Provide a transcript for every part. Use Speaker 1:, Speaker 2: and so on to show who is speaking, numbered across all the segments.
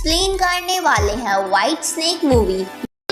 Speaker 1: Explain करने वाले हैं व्हाइट स्नेक मूवी।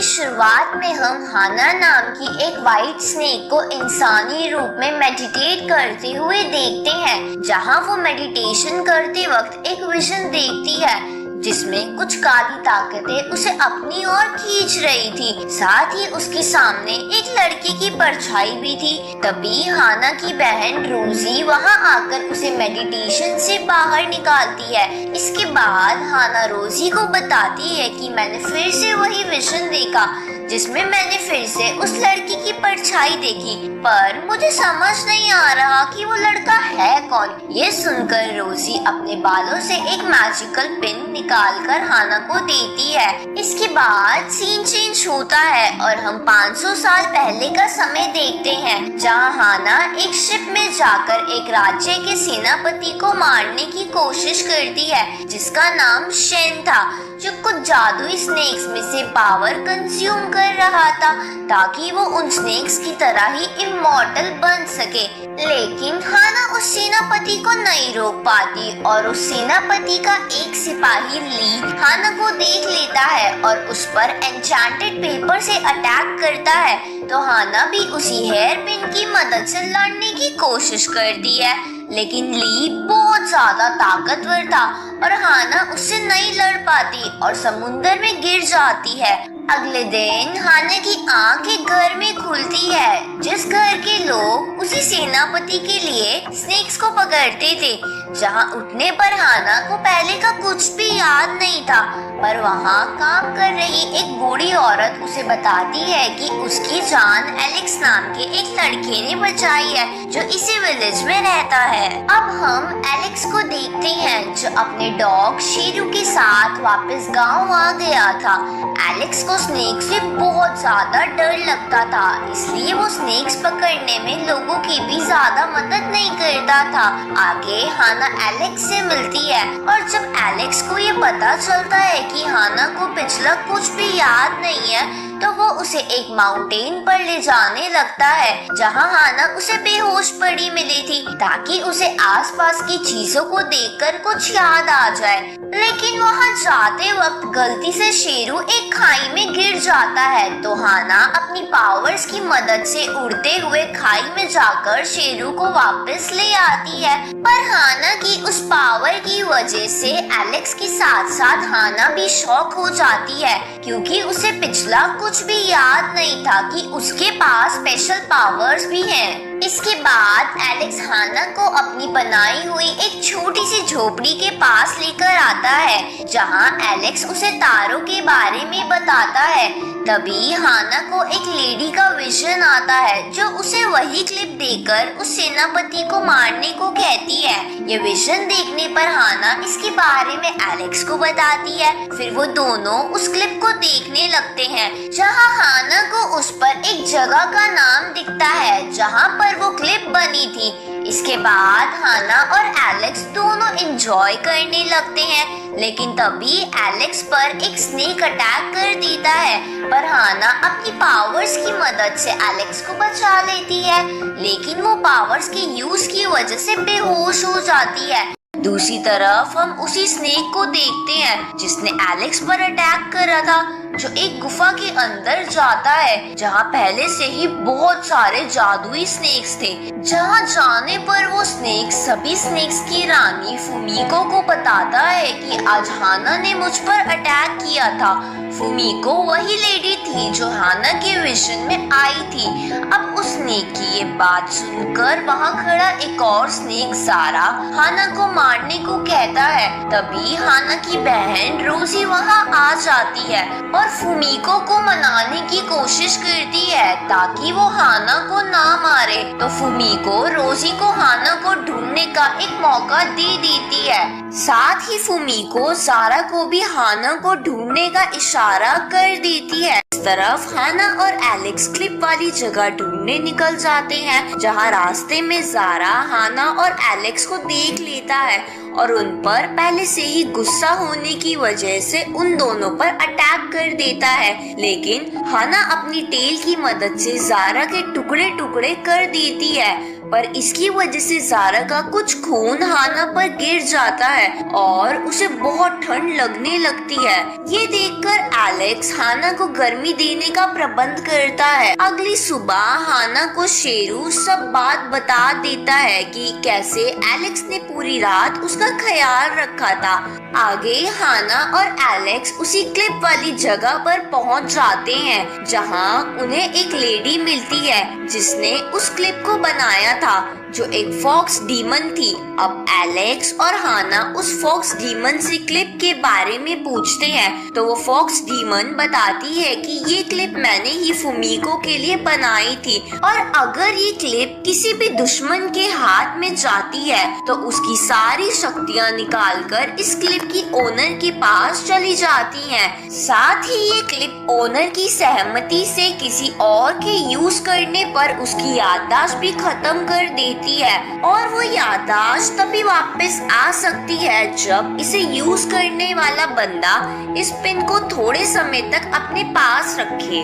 Speaker 1: शुरुआत में हम हाना नाम की एक व्हाइट स्नेक को इंसानी रूप में मेडिटेट करते हुए देखते हैं, जहां वो मेडिटेशन करते वक्त एक विजन देखती है जिसमें कुछ काली ताकतें उसे अपनी ओर खींच रही थी। साथ ही उसके सामने एक लड़की की परछाई भी थी। तभी हाना की बहन रोजी वहां आकर उसे मेडिटेशन से बाहर निकालती है। इसके बाद हाना रोजी को बताती है कि मैंने फिर से वही विजन देखा जिसमें मैंने फिर से उस लड़की की परछाई देखी, पर मुझे समझ नहीं आ रहा कि वो लड़का है कौन। ये सुनकर रोजी अपने बालों से एक मैजिकल पिन निकालकर हाना को देती है। इसके बाद सीन चेंज होता है और हम 500 साल पहले का समय देखते हैं, जहां हाना एक शिप में जाकर एक राज्य के सेनापति को मारने की कोशिश करती है जिसका नाम शेन था, जो कुछ जादुई स्नेक्स में से पावर कंज्यूम कर रहा था ताकि वो उन स्नेक्स की तरह ही इमॉर्टल बन सके। लेकिन हाना उस सेनापति को नहीं रोक पाती और उस सेनापति का एक सिपाही ली हाना को देख लेता है और उस पर एन्चेंटेड पेपर से अटैक करता है, तो हाना भी उसी हेयर पिन की मदद से लड़ने की कोशिश करती है। लेकिन ली बहुत ज्यादा ताकतवर था और हाना उससे नहीं लड़ पाती और समुद्र में गिर जाती है। अगले दिन हाना की आंख एक घर में खुलती है जिस घर के लोग उसी सेनापति के लिए स्नेक्स को पकड़ते थे, जहां उठने पर हाना को पहले का कुछ भी याद नहीं था। पर वहां काम कर रही एक बूढ़ी औरत उसे बताती है कि उसकी जान एलेक्स नाम के एक लड़के ने बचाई है जो इसी विलेज में रहता है। अब हम एलेक्स को देखते हैं जो अपने डॉग शेरू के साथ वापस गांव आ गया था। एलेक्स को स्नेक से बहुत ज्यादा डर लगता था, इसलिए वो स्नेक्स पकड़ने में लोगों की भी ज्यादा मदद नहीं करता था। आगे हाना एलेक्स से मिलती है और जब एलेक्स को ये पता चलता है कि हाना को पिछला कुछ भी याद नहीं है, तो वो उसे एक माउंटेन पर ले जाने लगता है जहां हाना उसे बेहोश पड़ी मिली थी ताकि उसे आसपास की चीजों को देखकर कुछ याद आ जाए। लेकिन वहां जाते वक्त गलती से शेरू एक खाई में गिर जाता है, तो हाना अपनी पावर्स की मदद से उड़ते हुए खाई में जाकर शेरू को वापस ले आती है। पर हाना की उस पावर की वजह से एलेक्स के साथ साथ हाना भी शॉक हो जाती है, क्योंकि उसे पिछला कुछ भी याद नहीं था कि उसके पास स्पेशल पावर्स भी हैं। इसके बाद एलेक्स हाना को अपनी बनाई हुई एक छोटी सी झोपड़ी के पास लेकर आता है, जहां एलेक्स उसे तारों के बारे में बताता है। तभी हाना को एक लेडी का विजन आता है जो उसे वही क्लिप देकर उस सेनापति को मारने को कहती है। ये विजन देखने पर हाना इसके बारे में एलेक्स को बताती है। फिर वो दोनों उस क्लिप को देखने लगते हैं जहां हाना को उस पर एक जगह का नाम दिखता है जहां पर वो क्लिप बनी थी। इसके बाद हाना और एलेक्स दोनों एंजॉय करने लगते हैं, लेकिन तभी एलेक्स पर एक स्नेक अटैक कर देता है, पर हाना अपनी पावर्स की मदद से एलेक्स को बचा लेती है, लेकिन वो पावर्स के यूज की वजह से बेहोश हो जाती है। दूसरी तरफ हम उसी स्नेक को देखते हैं जिसने एलेक्स पर अटैक करा था, जो एक गुफा के अंदर जाता है जहां पहले से ही बहुत सारे जादुई स्नेक्स थे। जहां जाने पर वो स्नेक सभी स्नेक्स की रानी फुमीको को बताता है कि आज हाना ने मुझ पर अटैक किया था। फुमीको वही लेडी थी जो हाना के विजन में आई थी। अब उस स्नेक की ये बात सुनकर वहां खड़ा एक और स्नेक ज़ारा हाना को मारने को कहता है। तभी हाना की बहन रोजी वहां आ जाती है और फुमीको को मनाने की कोशिश करती है ताकि वो हाना को ना मारे, तो फुमीको रोजी को हाना को ढूंढने का एक मौका दे देती है। साथ ही फुमीको ज़ारा को भी हाना को ढूंढने का इशारा कर देती है। इस तरफ हाना और एलेक्स क्लिप वाली जगह ढूंढने निकल जाते हैं, जहां रास्ते में ज़ारा हाना और एलेक्स को देख लेता है और उन पर पहले से ही गुस्सा होने की वजह से उन दोनों पर अटैक कर देता है। लेकिन हाना अपनी टेल की मदद से ज़ारा के टुकड़े टुकड़े कर देती है। पर इसकी वजह से ज़ारा का कुछ खून हाना पर गिर जाता है और उसे बहुत ठंड लगने लगती है। ये देखकर एलेक्स हाना को गर्मी देने का प्रबंध करता है। अगली सुबह हाना को शेरू सब बात बता देता है कि कैसे एलेक्स ने पूरी रात उसका ख्याल रखा था। आगे हाना और एलेक्स उसी क्लिप वाली जगह पर पहुंच जाते हैं जहां उन्हें एक लेडी मिलती है जिसने उस क्लिप को बनाया था, जो एक फॉक्स डीमन थी। अब एलेक्स और हाना उस फॉक्स डीमन से क्लिप के बारे में पूछते हैं तो वो फॉक्स डीमन बताती है कि ये क्लिप मैंने ही फुमीको के लिए बनाई थी और अगर ये क्लिप किसी भी दुश्मन के हाथ में जाती है तो उसकी सारी शक्तियाँ निकालकर इस क्लिप की ओनर के पास चली जाती हैं। साथ ही ये क्लिप ओनर की सहमति से किसी और के यूज करने पर उसकी याददाश्त भी खत्म कर देती है और वो याददाश्त तभी वापस आ सकती है जब इसे यूज करने वाला बंदा इस पिन को थोड़े समय तक अपने पास रखे।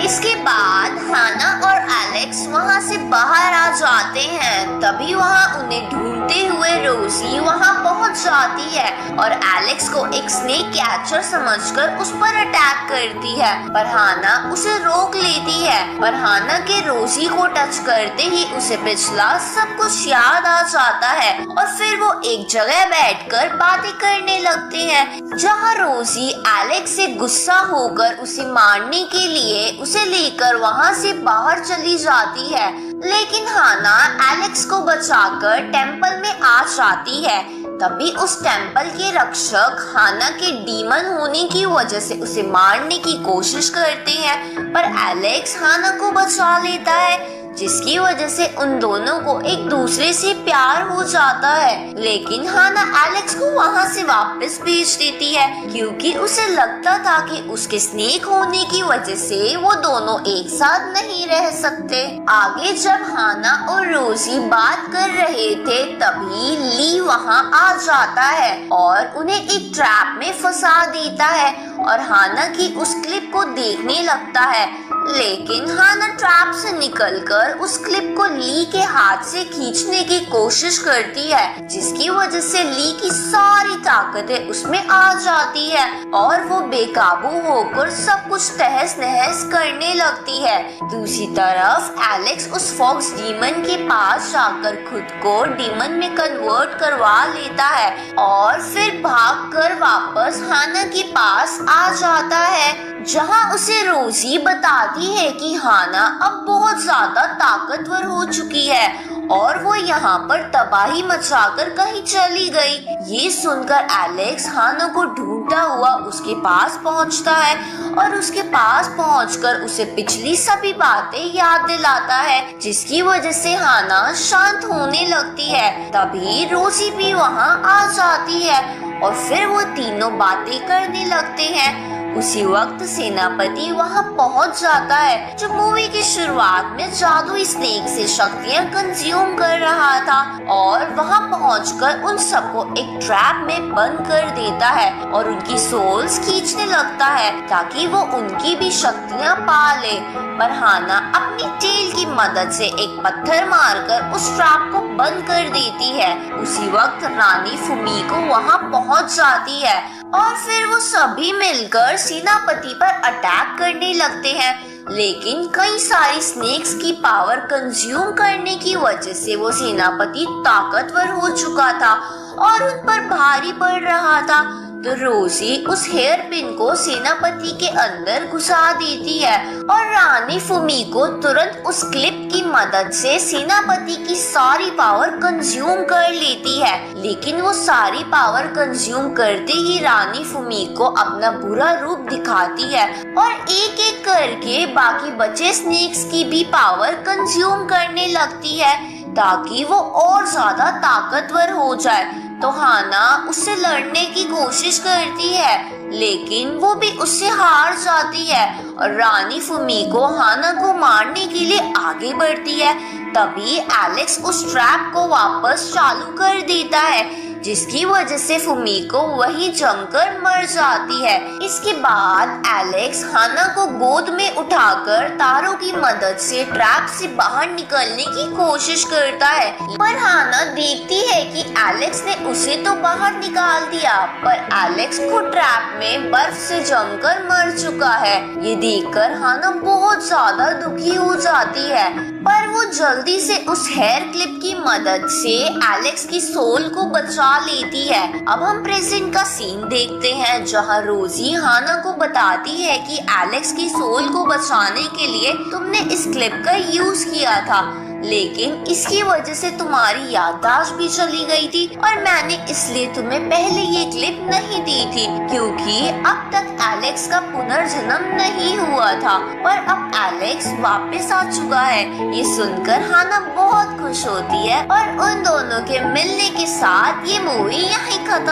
Speaker 1: इसके बाद हाना और एलेक्स वहाँ से बाहर आ जाते हैं। तभी वहाँ उन्हें ढूंढते हुए रोजी वहाँ पहुँच जाती है और एलेक्स को एक स्नेक कैचर समझकर उस पर अटैक करती है, पर हाना उसे रोक लेती है। पर हाना के रोजी को टच करते ही उसे पिछला सब कुछ याद आ जाता है और फिर वो एक जगह बैठकर बातें करने लगते हैं जहाँ रोजी एलेक्स से गुस्सा होकर उसे मारने के लिए उसे लेकर वहाँ से बाहर चली जाती है, लेकिन हाना एलेक्स को बचाकर टेंपल में आ जाती है। तभी उस टेंपल के रक्षक हाना के डीमन होने की वजह से उसे मारने की कोशिश करते हैं, पर एलेक्स हाना को बचा लेता है जिसकी वजह से उन दोनों को एक दूसरे से प्यार हो जाता है। लेकिन हाना एलेक्स को वहाँ से वापस भेज देती है क्योंकि उसे लगता था कि उसके स्नेक होने की वजह से वो दोनों एक साथ नहीं रह सकते। आगे जब हाना और रोजी बात कर रहे थे तभी ली वहाँ आ जाता है और उन्हें एक ट्रैप में फंसा देता है और हाना की उस क्लिप को देखने लगता है, लेकिन हाना ट्रैप से निकलकर उस क्लिप को ली के हाथ से खींचने की कोशिश करती है जिसकी वजह से ली की सारी ताकतें उसमें आ जाती है और वो बेकाबू होकर सब कुछ तहस नहस करने लगती है। दूसरी तरफ एलेक्स उस फॉक्स डीमन के पास जाकर खुद को डीमन में कन्वर्ट करवा लेता है और फिर भागकर वापस हाना के पास आ जाता है जहां उसे रोजी बताती है कि हाना अब बहुत ज्यादा ताकतवर हो चुकी है और वो यहाँ पर तबाही मचाकर कहीं चली गई। ये सुनकर एलेक्स हाना को ढूंढता हुआ उसके पास पहुँचता है और उसके पास पहुंचकर उसे पिछली सभी बातें याद दिलाता है जिसकी वजह से हाना शांत होने लगती है। तभी रोजी भी वहाँ आ जाती है और फिर वो तीनों बातें करने लगते हैं। उसी वक्त सेनापति वहां पहुंच जाता है जो मूवी की शुरुआत में जादुई स्नेक से शक्तियां कंज्यूम कर रहा था और वहां पहुंचकर उन सबको एक ट्रैप में बंद कर देता है और उनकी सोल्स खींचने लगता है ताकि वो उनकी भी शक्तियां पा ले। पर हाना अपनी टेल की मदद से एक पत्थर मारकर उस ट्रैप को बंद कर देती है। उसी वक्त रानी फुमीको वहां पहुंच जाती है और फिर वो सभी मिलकर सेनापति पर अटैक करने लगते हैं, लेकिन कई सारी स्नेक्स की पावर कंज्यूम करने की वजह से वो सेनापति ताकतवर हो चुका था और उन पर भारी पड़ रहा था। तो रोजी उस हेयर पिन को सेनापति के अंदर घुसा देती है और रानी फुमीको तुरंत उस क्लिप की मदद से सेनापति की सारी पावर कंज्यूम कर लेती है, लेकिन वो सारी पावर कंज्यूम करते ही रानी फुमीको अपना बुरा रूप दिखाती है और एक एक करके बाकी बचे स्नेक्स की भी पावर कंज्यूम करने लगती है ताकि वो और ज्यादा ताकतवर हो जाए। तो हाना उससे लड़ने की कोशिश करती है लेकिन वो भी उससे हार जाती है और रानी फुमीको हाना को मारने के लिए आगे बढ़ती है। तभी एलेक्स उस ट्रैप को वापस चालू कर देता है। जिसकी वजह से फुमीको वहीं जमकर मर जाती है। इसके बाद एलेक्स हाना को गोद में उठाकर तारों की मदद से ट्रैप से बाहर निकलने की कोशिश करता है, पर हाना देखती है कि एलेक्स ने उसे तो बाहर निकाल दिया, पर एलेक्स खुद ट्रैप में बर्फ से जमकर मर चुका है। ये देखकर हाना बहुत ज्यादा दुखी हो जाती है, पर वो जल्दी से उस हेयर क्लिप की मदद से एलेक्स की सोल को बचा लेती है। अब हम प्रेजेंट का सीन देखते हैं, जहां रोजी हाना को बताती है कि एलेक्स की सोल को बचाने के लिए तुमने इस क्लिप का यूज किया था, लेकिन इसकी वजह से तुम्हारी याददाश्त भी चली गई थी और मैंने इसलिए तुम्हें पहले ये क्लिप नहीं दी थी, क्योंकि अब तक एलेक्स का पुनर्जन्म नहीं हुआ था और अब एलेक्स वापस आ चुका है। ये सुनकर हाना बहुत खुश होती है और उन दोनों के मिलने के साथ ये मूवी यहीं खत्म